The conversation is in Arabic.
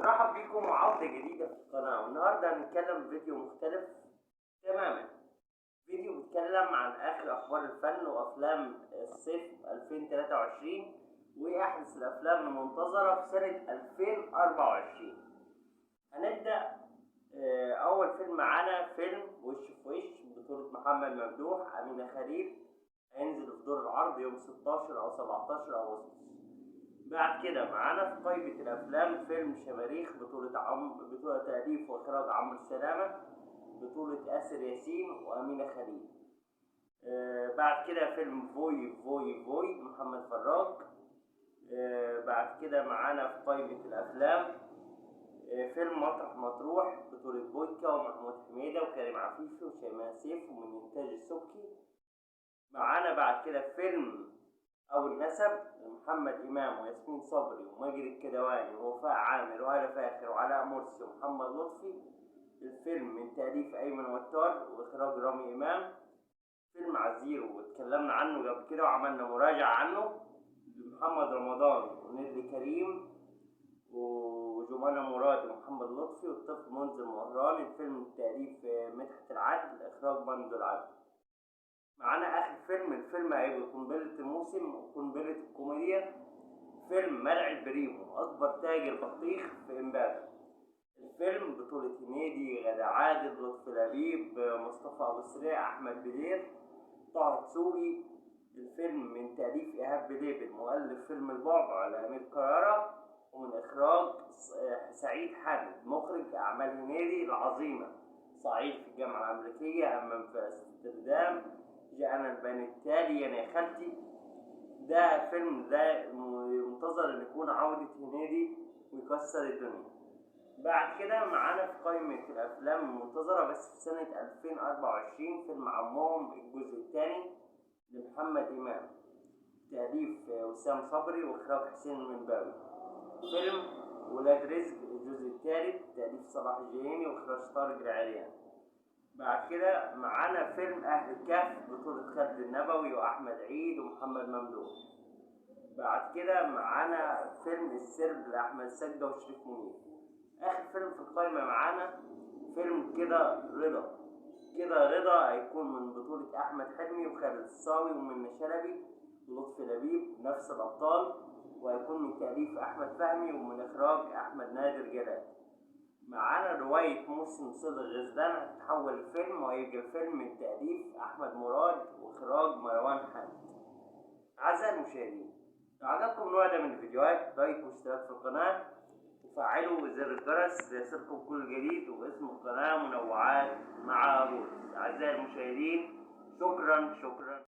برحب بيكم وعودة جديدة في القناة، والنهاردة هنتكلم في فيديو مختلف تماما. فيديو بيتكلم عن آخر أخبار الفن وأفلام الصيف 2023 وأحدث الأفلام المنتظرة في سنة 2024. هنبدأ أول فيلم معانا فيلم وش في وش بطولة محمد ممدوح أمينة خليل، هينزل في دور العرض يوم 16 أو 17 أغسطس. بعد كده معانا في قائمة الأفلام فيلم شماريخ بطولة تأليف وإخراج عمرو سلامة، بطولة آسر ياسين وأمينة خليل. بعد كده فيلم فوي فوي فوي محمد فراج. بعد كده معانا في قائمة الأفلام فيلم مطرح مطروح بطولة بويكا ومحمود حميدة وكريم عفيفي وشيماء سيف ومن إنتاج السبكي. معانا بعد كده فيلم أو النسب محمد إمام وياسمين صبري وماجد الكدواني ووفاء عامر وهالة فاخر وعلاء مرسي ومحمد لطفي. الفيلم من تأليف أيمن وتار وإخراج رامي إمام. فيلم عزيرو واتكلمنا عنه قبل كده وعملنا مراجعة عنه، لمحمد رمضان ونيللي كريم وجمانة مراد ومحمد لطفي والطفل منذر مهران. الفيلم من تأليف مدحت العدل، إخراج مندو العدل. معانا آخر الفيلم هيبقى قنبلة الموسم وقنبلة الكوميديا، فيلم مرعي البريمو أكبر تاجر بطيخ في إمبابة. الفيلم بطولة هنيدي، غادة عادل، لطفي لبيب، مصطفى أبو سريع، أحمد بدير، طه دسوقي. الفيلم من تأليف إيهاب بليبل مؤلف فيلم البعبع لأمير كرارة، ومن إخراج سعيد حامد مخرج أعمال هنيدي العظيمة، صعيدي في الجامعة الأمريكية، همام في أمستردام، جاءنا البيان التالي، يا خالتي. ده فيلم ده منتظر ان يكون عودة هنيدي ويكسر الدنيا. بعد كده معانا في قائمة الافلام المنتظرة بس في سنة 2024 فيلم عمهم الجزء الثاني لمحمد امام، تأليف وسام صبري واخراج حسين المنباوي. فيلم ولاد رزق الجزء الثالث تأليف صلاح الجهيني واخراج طارق العريان. بعد كده معانا فيلم أهل الكهف بطولة خالد النبوي وأحمد عيد ومحمد ممدوح. بعد كده معانا فيلم السرب لأحمد سقا وشريف منير. آخر فيلم في القائمة معانا فيلم كده رضا. كده رضا هيكون من بطولة أحمد حلمي وخالد الصاوي ومنة شلبي ولطفي لبيب نفس الأبطال، وهيكون من تأليف أحمد فهمي ومن إخراج أحمد نادر جلال. معانا رواية موسم صيد الغزلان هتتحول لفيلم، وهيبقى الفيلم من تأليف أحمد مراد وإخراج مروان حامد. أعزائي المشاهدين، لو عجبكم النوع ده من الفيديوهات لايك واشتراك في القناة وفعلوا زر الجرس ليصلكم كل جديد، واسم القناة منوعات مع روز. أعزائي المشاهدين، شكرا.